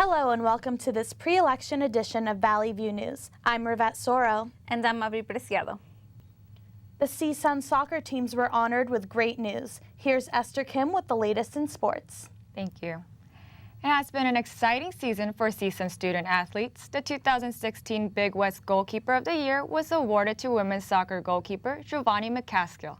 Hello and welcome to this pre-election edition of Valley View News. I'm Rivette Soro. And I'm Abby Preciado. The CSUN soccer teams were honored with great news. Here's Esther Kim with the latest in sports. Thank you. It has been an exciting season for CSUN student athletes. The 2016 Big West Goalkeeper of the Year was awarded to women's soccer goalkeeper Giovanni McCaskill.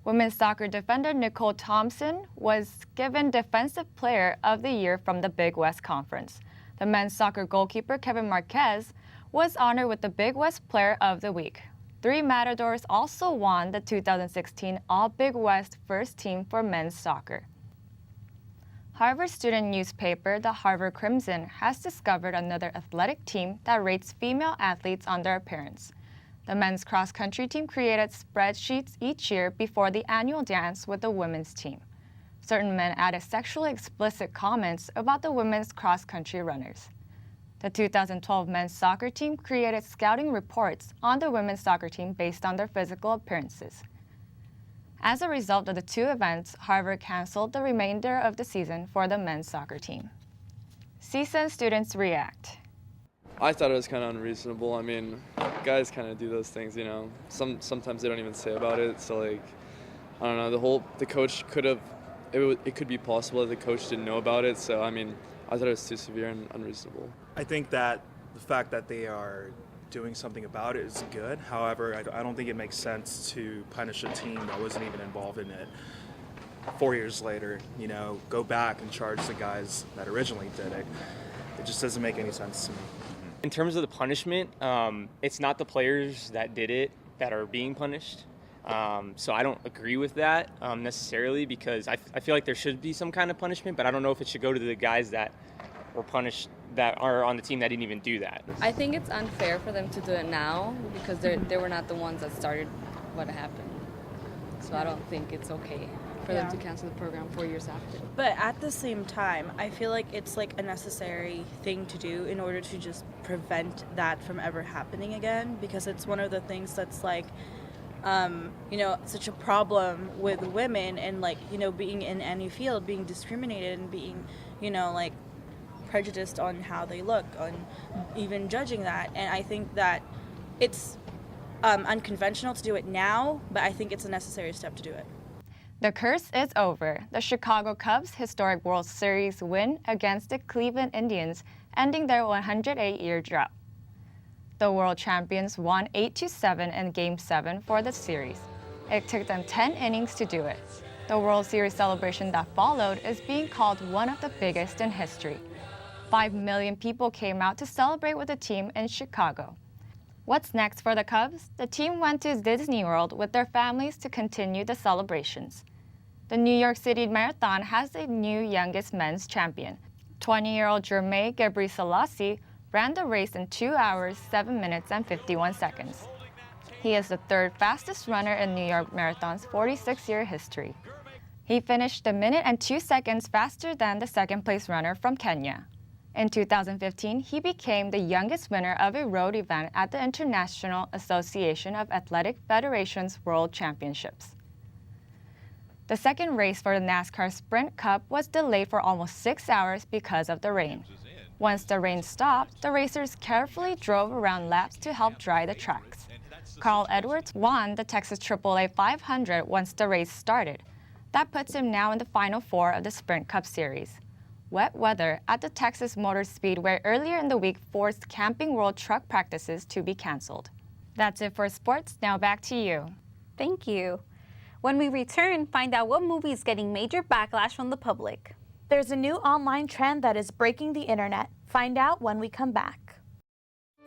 Women's soccer defender Nicole Thompson was given Defensive Player of the Year from the Big West Conference. The men's soccer goalkeeper Kevin Marquez was honored with the Big West Player of the Week. 3 Matadors also won the 2016 All-Big West First Team for men's soccer. Harvard student newspaper, the Harvard Crimson, has discovered another athletic team that rates female athletes on their appearance. The men's cross-country team created spreadsheets each year before the annual dance with the women's team. Certain men added sexually explicit comments about the women's cross-country runners. The 2012 men's soccer team created scouting reports on the women's soccer team based on their physical appearances. As a result of the 2 events, Harvard canceled the remainder of the season for the men's soccer team. CSUN students react. I thought it was kind of unreasonable. I mean, guys kind of do those things, you know. Sometimes they don't even say about it. So like, I don't know. The coach could have. It could be possible that the coach didn't know about it. So I mean, I thought it was too severe and unreasonable. I think that the fact that they are doing something about it is good. However, I don't think it makes sense to punish a team that wasn't even involved in it 4 years later. You know, go back and charge the guys that originally did it. It just doesn't make any sense to me. In terms of the punishment, it's not the players that did it that are being punished. So I don't agree with that necessarily, because I feel like there should be some kind of punishment, but I don't know if it should go to the guys that were punished that are on the team that didn't even do that. I think it's unfair for them to do it now because they were not the ones that started what happened. So I don't think it's okay for them to cancel the program 4 years after. But at the same time, I feel like it's like a necessary thing to do in order to just prevent that from ever happening again, because it's one of the things that's like, you know, such a problem with women and like, you know, being in any field, being discriminated and being, you know, like prejudiced on how they look, on even judging that. And I think that it's unconventional to do it now, but I think it's a necessary step to do it. The curse is over. The Chicago Cubs' historic World Series win against the Cleveland Indians, ending their 108-year drought. The world champions won 8-7 in Game 7 for the series. It took them 10 innings to do it. The World Series celebration that followed is being called one of the biggest in history. 5 million people came out to celebrate with the team in Chicago. What's next for the Cubs? The team went to Disney World with their families to continue the celebrations. The New York City Marathon has a new youngest men's champion. 20-year-old Jermaine Gabrielle ran the race in 2 hours, 7 minutes, and 51 seconds. He is the 3rd fastest runner in New York Marathon's 46-year history. He finished a minute and 2 seconds faster than the 2nd-place runner from Kenya. In 2015, he became the youngest winner of a road event at the International Association of Athletic Federations World Championships. The second race for the NASCAR Sprint Cup was delayed for almost 6 hours because of the rain. Once the rain stopped, the racers carefully drove around laps to help dry the tracks. Carl Edwards won the Texas AAA 500 once the race started. That puts him now in the Final 4 of the Sprint Cup Series. Wet weather at the Texas Motor Speedway earlier in the week forced Camping World truck practices to be canceled. That's it for sports. Now back to you. Thank you. When we return, find out what movie is getting major backlash from the public. There's a new online trend that is breaking the internet. Find out when we come back.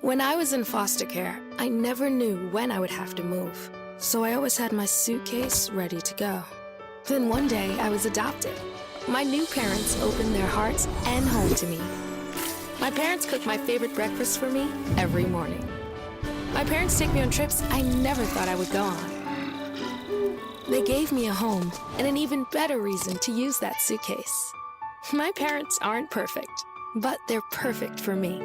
When I was in foster care, I never knew when I would have to move. So I always had my suitcase ready to go. Then one day I was adopted. My new parents opened their hearts and home to me. My parents cook my favorite breakfast for me every morning. My parents take me on trips I never thought I would go on. They gave me a home and an even better reason to use that suitcase. My parents aren't perfect, but they're perfect for me.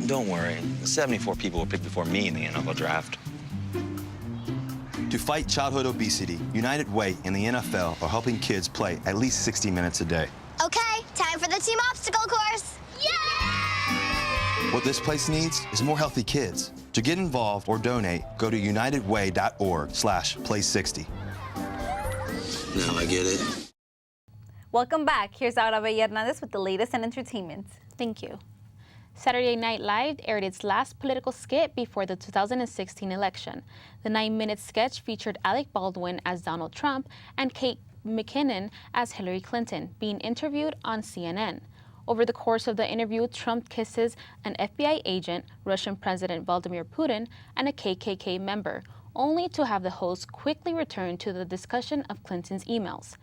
Don't worry, 74 people were picked before me in the NFL draft. To fight childhood obesity, United Way and the NFL are helping kids play at least 60 minutes a day. Okay, time for the team obstacle course. Yay! What this place needs is more healthy kids. To get involved or donate, go to unitedway.org/play60. Now I get it. Welcome back. Here's Aura Hernandez with the latest in entertainment. Thank you. Saturday Night Live aired its last political skit before the 2016 election. The 9-minute sketch featured Alec Baldwin as Donald Trump and Kate McKinnon as Hillary Clinton, being interviewed on CNN. Over the course of the interview, Trump kisses an FBI agent, Russian President Vladimir Putin, and a KKK member, only to have the host quickly return to the discussion of Clinton's emails.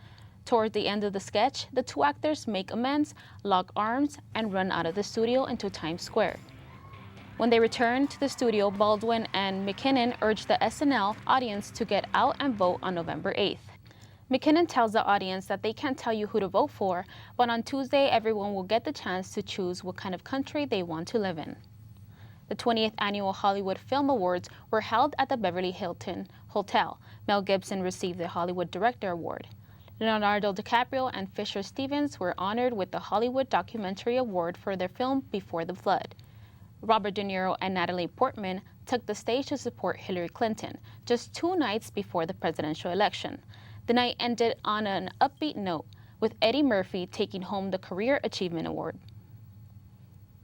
Toward the end of the sketch, the two actors make amends, lock arms, and run out of the studio into Times Square. When they return to the studio, Baldwin and McKinnon urge the SNL audience to get out and vote on November 8th. McKinnon tells the audience that they can't tell you who to vote for, but on Tuesday, everyone will get the chance to choose what kind of country they want to live in. The 20th Annual Hollywood Film Awards were held at the Beverly Hilton Hotel. Mel Gibson received the Hollywood Director Award. Leonardo DiCaprio and Fisher Stevens were honored with the Hollywood Documentary Award for their film Before the Flood. Robert De Niro and Natalie Portman took the stage to support Hillary Clinton just 2 nights before the presidential election. The night ended on an upbeat note, with Eddie Murphy taking home the Career Achievement Award.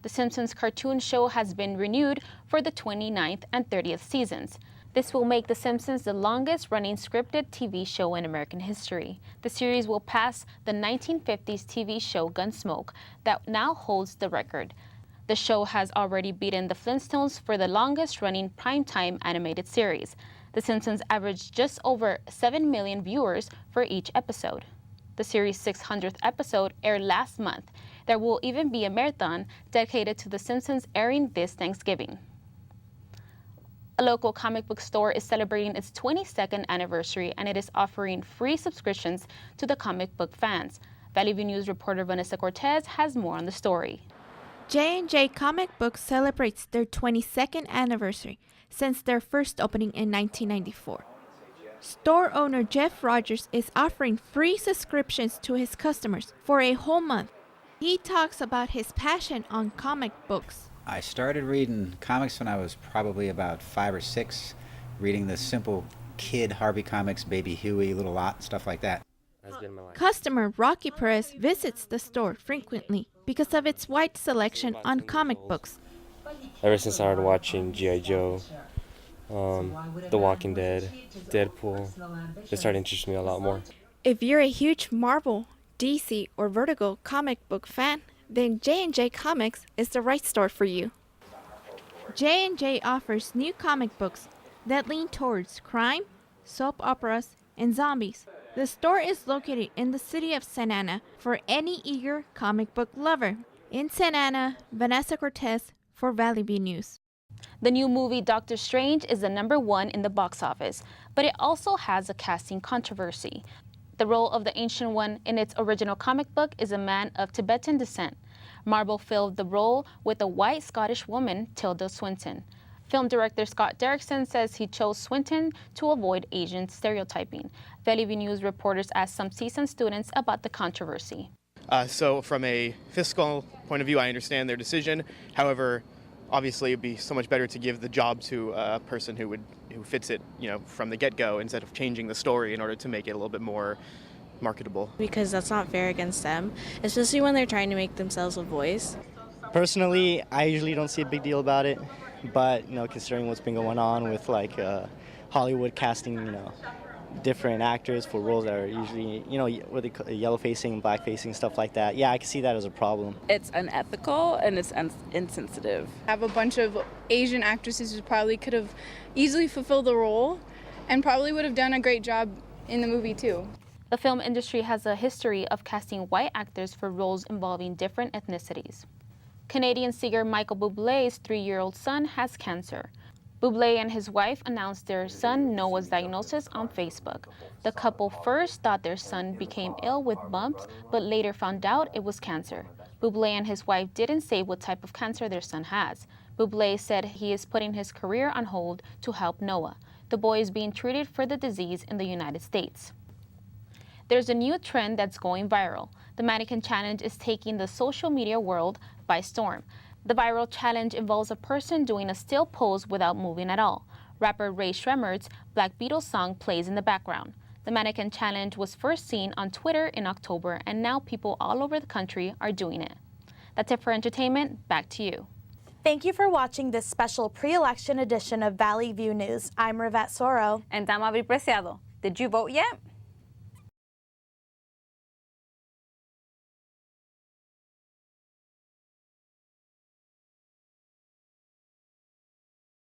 The Simpsons cartoon show has been renewed for the 29th and 30th seasons. This will make The Simpsons the longest-running scripted TV show in American history. The series will pass the 1950s TV show Gunsmoke, that now holds the record. The show has already beaten The Flintstones for the longest-running primetime animated series. The Simpsons averaged just over 7 million viewers for each episode. The series' 600th episode aired last month. There will even be a marathon dedicated to The Simpsons airing this Thanksgiving. A local comic book store is celebrating its 22nd anniversary, and it is offering free subscriptions to the comic book fans. Valley View News reporter Vanessa Cortez has more on the story. J&J Comic Books celebrates their 22nd anniversary since their first opening in 1994. Store owner Jeff Rogers is offering free subscriptions to his customers for a whole month. He talks about his passion on comic books. I started reading comics when I was probably about 5 or 6, reading the simple kid Harvey comics, Baby Huey, Little Lot, stuff like that. Customer Rocky Perez visits the store frequently because of its wide selection on comic books. Ever since I started watching G.I. Joe, The Walking Dead, Deadpool, it started interesting me a lot more. If you're a huge Marvel, DC, or Vertigo comic book fan, then J&J Comics is the right store for you. J&J offers new comic books that lean towards crime, soap operas, and zombies. The store is located in the city of Santa Ana for any eager comic book lover. In Santa Ana, Vanessa Cortez for Valley View News. The new movie Doctor Strange is the #1 in the box office, but it also has a casting controversy. The role of the Ancient One in its original comic book is a man of Tibetan descent. Marvel filled the role with a white Scottish woman, Tilda Swinton. Film director Scott Derrickson says he chose Swinton to avoid Asian stereotyping. Valley View News reporters asked some CSUN students about the controversy. So from a fiscal point of view, I understand their decision. However, obviously it'd be so much better to give the job to a person who fits it, from the get-go, instead of changing the story in order to make it a little bit more marketable. Because that's not fair against them, especially when they're trying to make themselves a voice. Personally, I usually don't see a big deal about it, but considering what's been going on with Hollywood casting, different actors for roles that are usually, what they call yellow facing, black facing, stuff like that. Yeah, I can see that as a problem. It's unethical and it's insensitive. Have a bunch of Asian actresses who probably could have easily fulfilled the role and probably would have done a great job in the movie too. The film industry has a history of casting white actors for roles involving different ethnicities. Canadian singer Michael Bublé's 3-year-old son has cancer. Bublé and his wife announced their son Noah's diagnosis on Facebook. The couple first thought their son became ill with bumps, but later found out it was cancer. Bublé and his wife didn't say what type of cancer their son has. Bublé said he is putting his career on hold to help Noah. The boy is being treated for the disease in the United States. There's a new trend that's going viral. The mannequin challenge is taking the social media world by storm. The viral challenge involves a person doing a still pose without moving at all. Rapper Ray Shremmer's Black Beatles song plays in the background. The mannequin challenge was first seen on Twitter in October, and now people all over the country are doing it. That's it for entertainment. Back to you. Thank you for watching this special pre-election edition of Valley View News. I'm Rivette Soro. And I'm Avi Preciado. Did you vote yet?